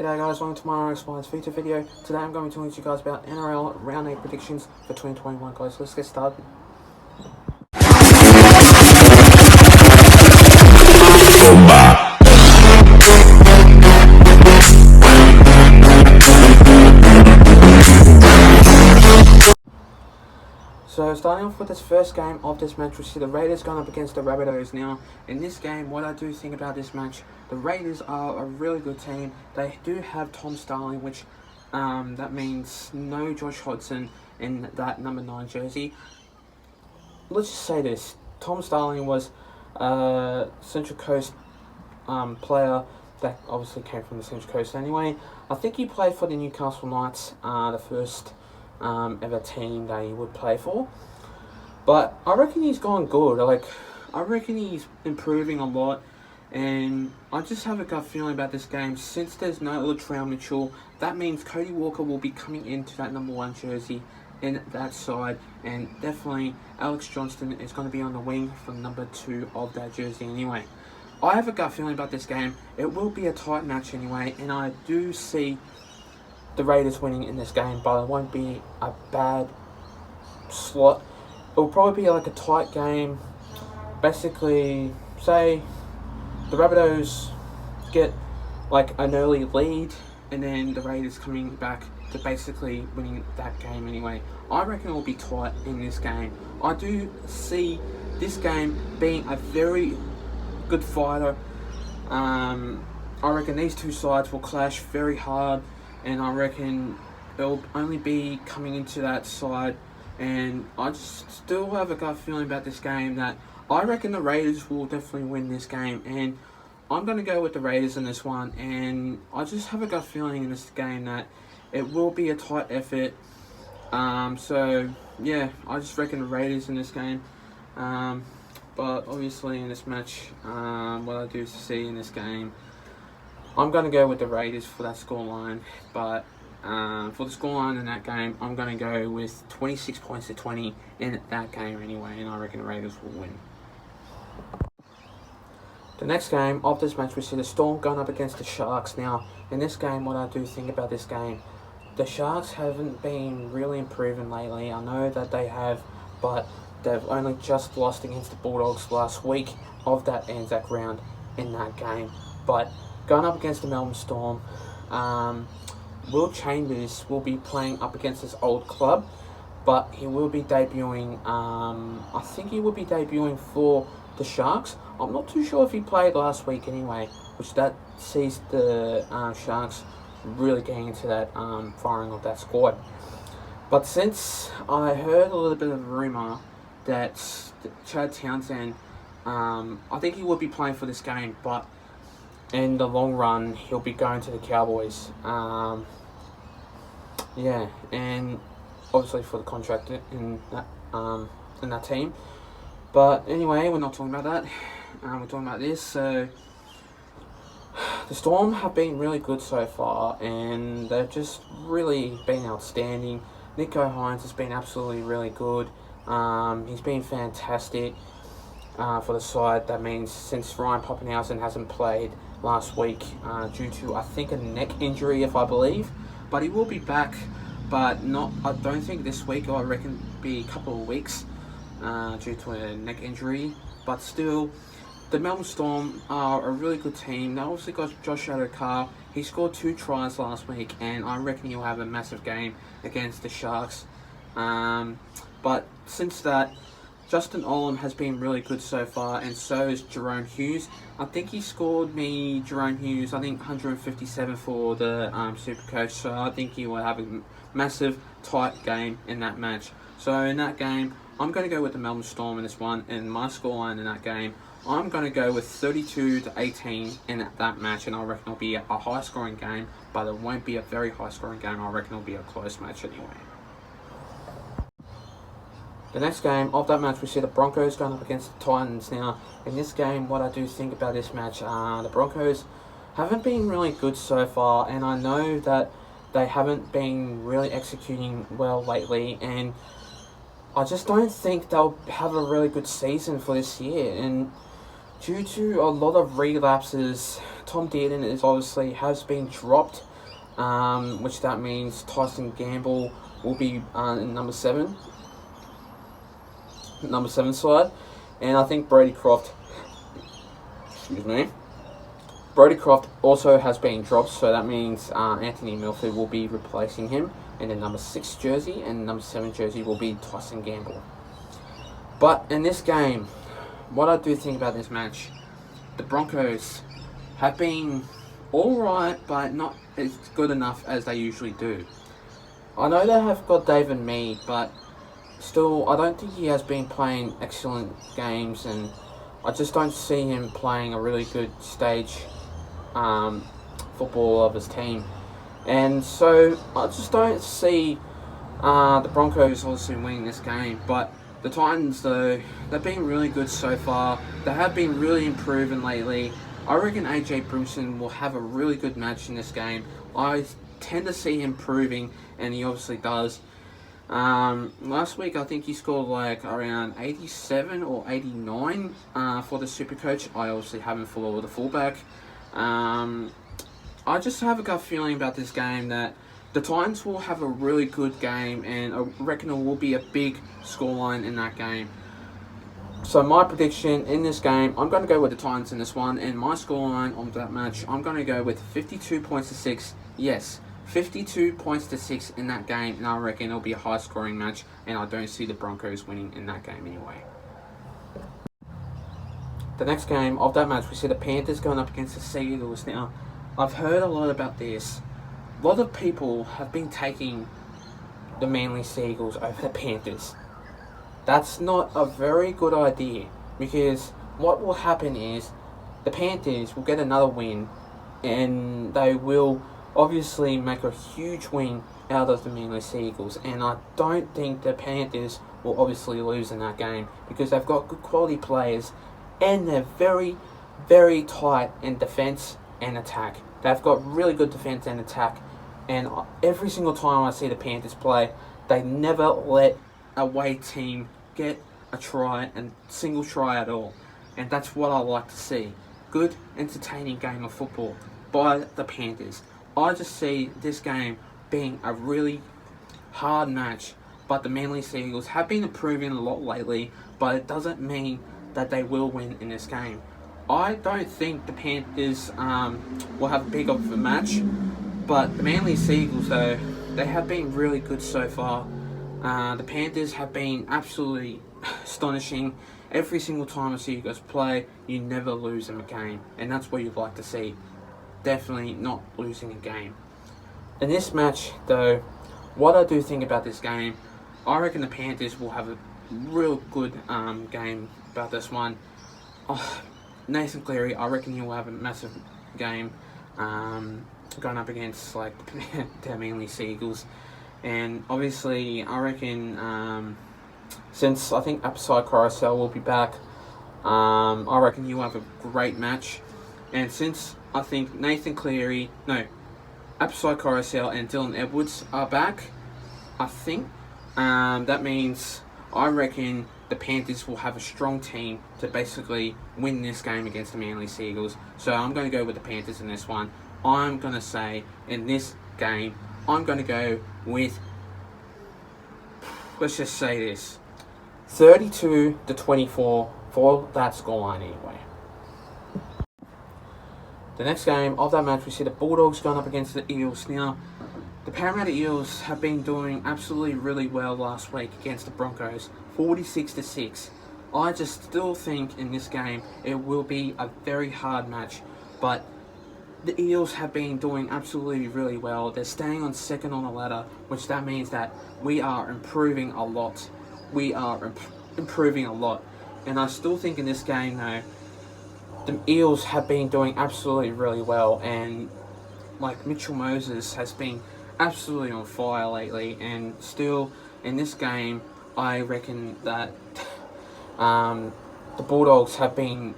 G'day guys, welcome to my NRL Explains feature video. Today I'm going to talk to you guys about NRL Round 8 predictions for 2021 guys. Let's get started. So starting off with this first game of this match, we see the Raiders going up against the Rabbitohs. Now, in this game, what I do think about this match, the Raiders are a really good team. They do have Tom Starling, which that means no Josh Hodgson in that number 9 jersey. Let's just say this, Tom Starling was a Central Coast player that obviously came from the Central Coast anyway. I think he played for the Newcastle Knights, the first ever team that he would play for. But I reckon he's gone good. I reckon he's improving a lot. And I just have a gut feeling about this game. Since there's no Latrell Mitchell, that means Cody Walker will be coming into that number 1 jersey in that side. And definitely Alex Johnston is going to be on the wing for number 2 of that jersey anyway. I have a gut feeling about this game. It will be a tight match anyway. And I do see the Raiders winning in this game, but it won't be a bad slot. It will probably be like a tight game. Basically, say the Rabbitohs get like an early lead, and then the Raiders coming back to basically winning that game anyway. I reckon it will be tight in this game. I do see this game being a very good fighter. I reckon these two sides will clash very hard. And I reckon it'll only be coming into that side. And I just still have a gut feeling about this game that I reckon the Raiders will definitely win this game. And I'm going to go with the Raiders in this one. And I just have a gut feeling in this game that it will be a tight effort. So, yeah, I just reckon the Raiders in this game. But obviously in this match, what I do see in this game, I'm going to go with the Raiders for that scoreline, but for the scoreline in that game, I'm going to go with 26 points to 20 in that game anyway, and I reckon the Raiders will win. The next game of this match, we see the Storm going up against the Sharks. Now, in this game, what I do think about this game, the Sharks haven't been really improving lately. I know that they have, but they've only just lost against the Bulldogs last week of that Anzac round in that game, but going up against the Melbourne Storm, Will Chambers will be playing up against his old club, but he will be debuting, I think he will be debuting for the Sharks. I'm not too sure if he played last week anyway, which that sees the Sharks really getting into that firing of that squad. But since I heard a little bit of a rumour that Chad Townsend, I think he will be playing for this game, but in the long run, he'll be going to the Cowboys. Yeah, and obviously for the contract in that team. But anyway, we're not talking about that. We're talking about this. So the Storm have been really good so far, and they've just really been outstanding. Nico Hines has been absolutely really good. He's been fantastic for the side. That means since Ryan Poppenhausen hasn't played last week due to, I think, a neck injury, if I believe. But he will be back, but not, I don't think this week. I reckon be a couple of weeks due to a neck injury. But still, the Melbourne Storm are a really good team. They obviously got Josh Adokar. He scored 2 tries last week, and I reckon he'll have a massive game against the Sharks. But since that, Justin Olam has been really good so far, and so is Jerome Hughes. I think he scored Jerome Hughes, 157 for the Supercoach, so I think he will have a massive, tight game in that match. So in that game, I'm going to go with the Melbourne Storm in this one, and my scoreline in that game, I'm going to go with 32-18 in that match, and I reckon it'll be a high-scoring game, but it won't be a very high-scoring game. I reckon it'll be a close match anyway. The next game of that match, we see the Broncos going up against the Titans. Now, in this game, what I do think about this match, the Broncos haven't been really good so far, and I know that they haven't been really executing well lately, and I just don't think they'll have a really good season for this year. And due to a lot of relapses, Tom Dearden has been dropped which that means Tyson Gamble will be in number 7 side, and I think Brody Croft also has been dropped, so that means Anthony Milford will be replacing him in the number 6 jersey, and number 7 jersey will be Tyson Gamble. But in this game, what I do think about this match, the Broncos have been alright, but not as good enough as they usually do. I know they have got David Mead, but still, I don't think he has been playing excellent games, and I just don't see him playing a really good stage football of his team. And so, I just don't see the Broncos obviously winning this game, but the Titans, though, they've been really good so far. They have been really improving lately. I reckon AJ Brimson will have a really good match in this game. I tend to see him improving, and he obviously does. Last week, I think he scored like around 87 or 89 for the Supercoach. I obviously have him for the fullback. I just have a gut feeling about this game that the Titans will have a really good game, and I reckon it will be a big scoreline in that game. So my prediction in this game, I'm going to go with the Titans in this one, and my scoreline on that match, I'm going to go with 52 points to 6. Yes, 52 points to 6 in that game, and I reckon it'll be a high-scoring match, and I don't see the Broncos winning in that game anyway. The next game of that match, we see the Panthers going up against the Sea Eagles. Now, I've heard a lot about this. A lot of people have been taking the Manly Sea Eagles over the Panthers. That's not a very good idea, because what will happen is the Panthers will get another win, and they will obviously make a huge win out of the Manly Sea Eagles, and I don't think the Panthers will obviously lose in that game, because they've got good quality players, and they're very, very tight in defence and attack. They've got really good defence and attack, and every single time I see the Panthers play, they never let a away team get a try, and single try at all. And that's what I like to see. Good, entertaining game of football by the Panthers. I just see this game being a really hard match, but the Manly Sea Eagles have been improving a lot lately, but it doesn't mean that they will win in this game. I don't think the Panthers will have a big of a match, but the Manly Sea Eagles, though, they have been really good so far. The Panthers have been absolutely astonishing. Every single time I see you guys play, you never lose in a game, and that's what you'd like to see. Definitely not losing a game. In this match, though, what I do think about this game, I reckon the Panthers will have a real good game about this one. Nathan Cleary, I reckon he will have a massive game going up against like the Manly Sea Eagles. And obviously, I reckon since I think Upside Carousel will be back, I reckon he'll have a great match. And since I think Nathan Cleary, Upside Carousel and Dylan Edwards are back, I think that means I reckon the Panthers will have a strong team to basically win this game against the Manly Sea Eagles. So I'm going to go with the Panthers in this one. I'm going to say in this game, I'm going to go with, let's just say this, 32-24 for that scoreline anyway. The next game of that match, we see the Bulldogs going up against the Eels. Now, the Parramatta Eels have been doing absolutely really well last week against the Broncos, 46-6. I just still think in this game it will be a very hard match, but the Eels have been doing absolutely really well. They're staying on second on the ladder, which that means that we are improving a lot. We are improving a lot. And I still think in this game, though, the Eels have been doing absolutely really well. And, like, Mitchell Moses has been absolutely on fire lately. And still, in this game, I reckon that the Bulldogs have been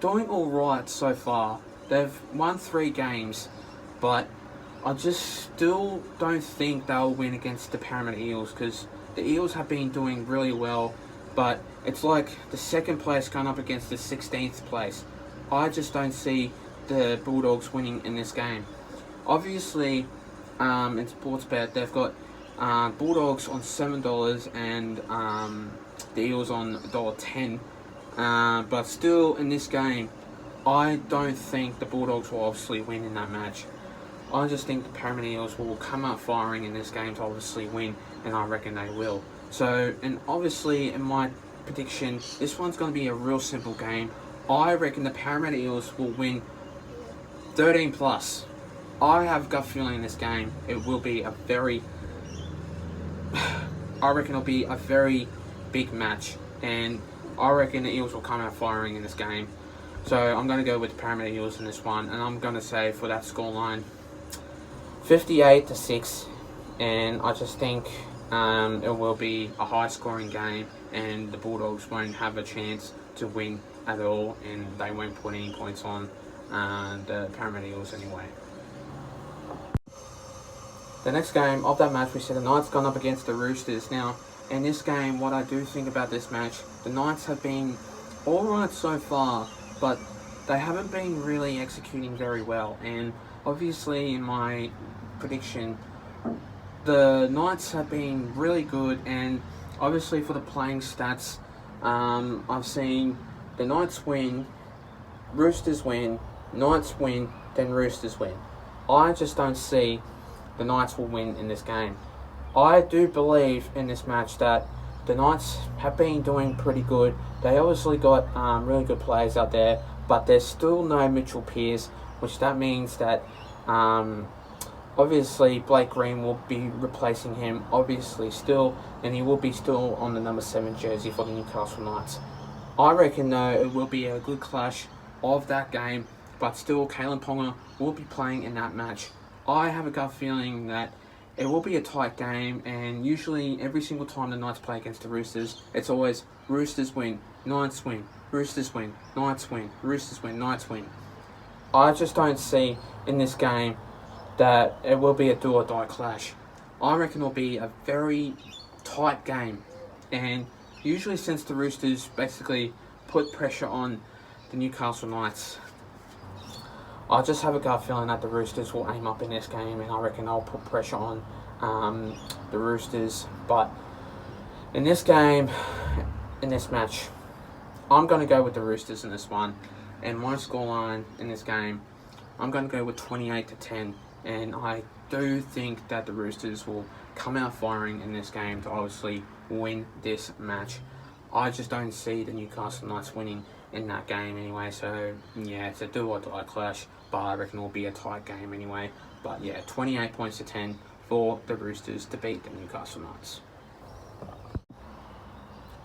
doing all right so far. They've won 3 games, but I just still don't think they'll win against the Parramatta Eels, because the Eels have been doing really well, but it's like the second place going up against the 16th place. I just don't see the Bulldogs winning in this game. Obviously, in Sportsbet, they've got Bulldogs on $7 and the Eels on $1.10. But still, in this game, I don't think the Bulldogs will obviously win in that match. I just think the Parramatta Eels will come out firing in this game to obviously win, and I reckon they will. So, and obviously, in my prediction, this one's going to be a real simple game. I reckon the Parramatta Eels will win 13 plus. I have a gut feeling in this game it will be a very I reckon it'll be a very big match, and I reckon the Eels will come out firing in this game. So I'm going to go with the Parramatta Eels in this one, and I'm going to say for that scoreline 58-6, and I just think it will be a high scoring game, and the Bulldogs won't have a chance to win at all, and they won't put any points on the Parramatta Eels anyway. The next game of that match, we see the Knights gone up against the Roosters. Now, in this game, what I do think about this match, the Knights have been alright so far, but they haven't been really executing very well. And obviously, in my prediction, the Knights have been really good, and obviously for the playing stats, I've seen the Knights win, Roosters win, Knights win, then Roosters win. I just don't see the Knights will win in this game. I do believe in this match that the Knights have been doing pretty good. They obviously got really good players out there, but there's still no Mitchell Pearce, which that means that obviously Blake Green will be replacing him, obviously still, and he will be still on the number 7 jersey for the Newcastle Knights. I reckon though it will be a good clash of that game, but still Kalen Ponga will be playing in that match. I have a gut feeling that it will be a tight game, and usually every single time the Knights play against the Roosters, it's always Roosters win, Knights win, Roosters win, Knights win, Roosters win, Knights win. I just don't see in this game that it will be a do or die clash. I reckon it'll be a very tight game, and usually since the Roosters basically put pressure on the Newcastle Knights, I just have a gut feeling that the Roosters will aim up in this game, and I reckon they'll put pressure on the Roosters. But in this game, in this match, I'm going to go with the Roosters in this one. And my scoreline in this game, I'm going to go with 28-10. And I do think that the Roosters will come out firing in this game to obviously win this match. I just don't see the Newcastle Knights winning in that game anyway. So, yeah, it's a do or die clash, but I reckon it will be a tight game anyway. But, yeah, 28 points to 10 for the Roosters to beat the Newcastle Knights.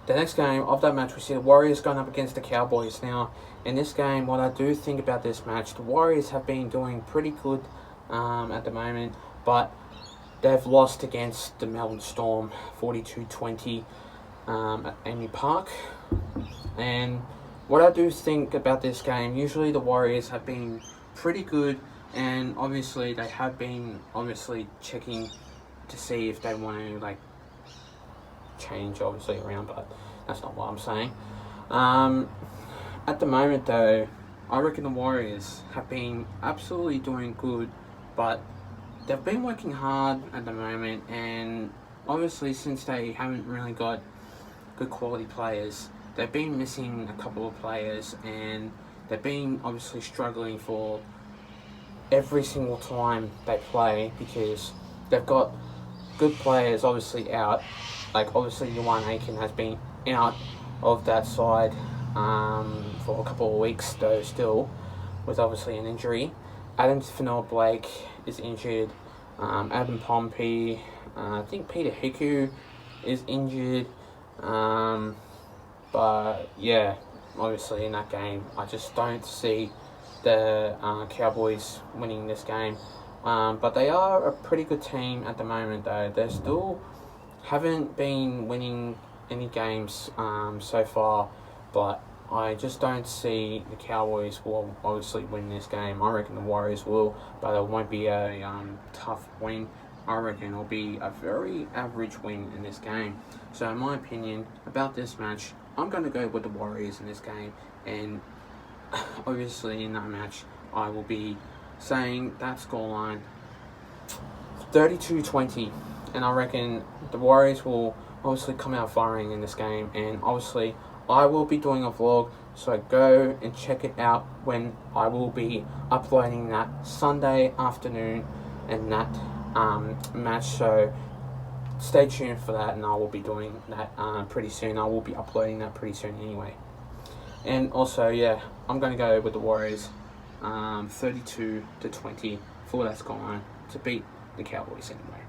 The next game of that match, we see the Warriors going up against the Cowboys. Now, in this game, what I do think about this match, the Warriors have been doing pretty good at the moment, but they've lost against the Melbourne Storm 42-20 at Amy Park. And what I do think about this game, usually the Warriors have been pretty good, and obviously they have been checking to see if they want to change obviously around, but that's not what I'm saying. At the moment though, I reckon the Warriors have been absolutely doing good, but they've been working hard at the moment, and obviously since they haven't really got good quality players, they've been missing a couple of players, and they've been obviously struggling for every single time they play because they've got good players obviously out. Obviously Yuan Aiken has been out of that side for a couple of weeks though, still with obviously an injury. Adam Fanel-Blake is injured. Adam Pompey, I think Peter Hiku is injured. But yeah, obviously in that game, I just don't see the Cowboys winning this game. But they are a pretty good team at the moment though. They still haven't been winning any games so far, but I just don't see the Cowboys will obviously win this game. I reckon the Warriors will, but it won't be a tough win. I reckon it'll be a very average win in this game. So in my opinion about this match, I'm going to go with the Warriors in this game, and obviously in that match I will be saying that scoreline 32-20, and I reckon the Warriors will obviously come out firing in this game, and obviously I will be doing a vlog, so go and check it out when I will be uploading that Sunday afternoon and that match, so stay tuned for that, and I will be doing that pretty soon. I will be uploading that pretty soon anyway. And also, yeah, I'm going to go with the Warriors 32-20 for that scoreline to beat the Cowboys anyway.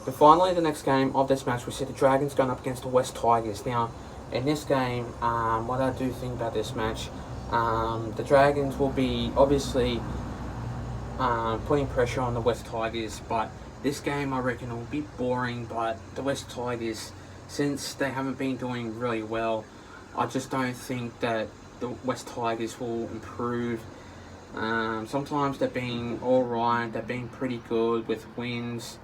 But finally, the next game of this match, we see the Dragons going up against the West Tigers. Now, in this game, what I do think about this match, the Dragons will be obviously putting pressure on the West Tigers, but this game I reckon will be boring. But the West Tigers, since they haven't been doing really well, I just don't think that the West Tigers will improve. Sometimes they're being alright, they're being pretty good with wins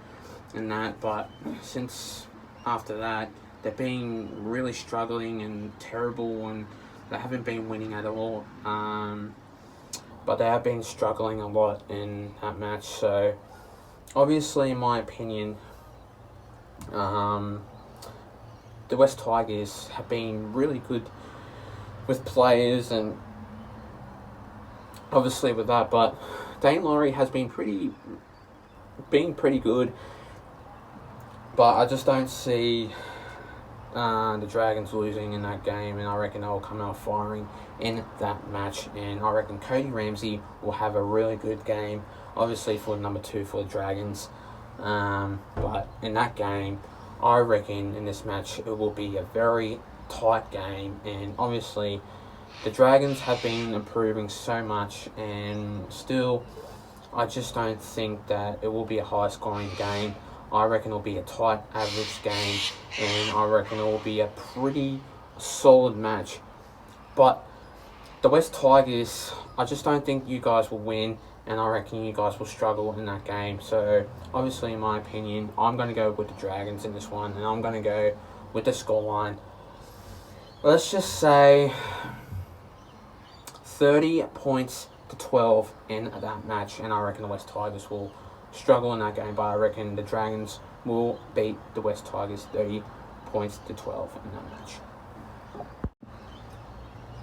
and that, but since after that, they're being really struggling and terrible, and they haven't been winning at all. But they have been struggling a lot in that match, so obviously, in my opinion, the West Tigers have been really good with players and obviously with that, but Dane Laurie has been pretty good, but I just don't see the Dragons losing in that game, and I reckon they'll come out firing in that match, and I reckon Cody Ramsey will have a really good game, obviously for number 2 for the Dragons, but in that game, I reckon in this match it will be a very tight game, and obviously the Dragons have been improving so much, and still I just don't think that it will be a high scoring game. I reckon it will be a tight average game, and I reckon it will be a pretty solid match. But the West Tigers, I just don't think you guys will win, and I reckon you guys will struggle in that game. So obviously, in my opinion, I'm going to go with the Dragons in this one, and I'm going to go with the scoreline. Let's just say 30-12 in that match, and I reckon the West Tigers will struggle in that game, but I reckon the Dragons will beat the West Tigers 30-12 in that match.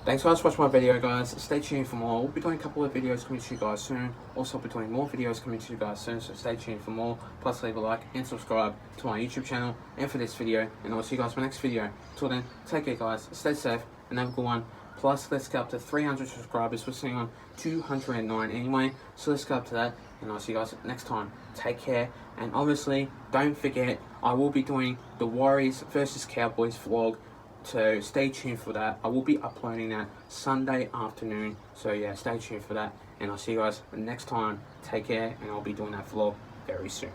Thanks guys for watching my video, guys. Stay tuned for more. We'll be doing a couple of videos coming to you guys soon. Also, I'll be doing more videos coming to you guys soon, so stay tuned for more. Plus, leave a like and subscribe to my YouTube channel and for this video, and I'll see you guys in my next video. Till then, take care guys, stay safe, and have a good one. Plus, let's get up to 300 subscribers. We're sitting on 209 anyway, so let's go up to that, and I'll see you guys next time. Take care, and obviously, don't forget, I will be doing the Warriors versus Cowboys vlog, so stay tuned for that. I will be uploading that Sunday afternoon, so yeah, stay tuned for that, and I'll see you guys next time. Take care, and I'll be doing that vlog very soon.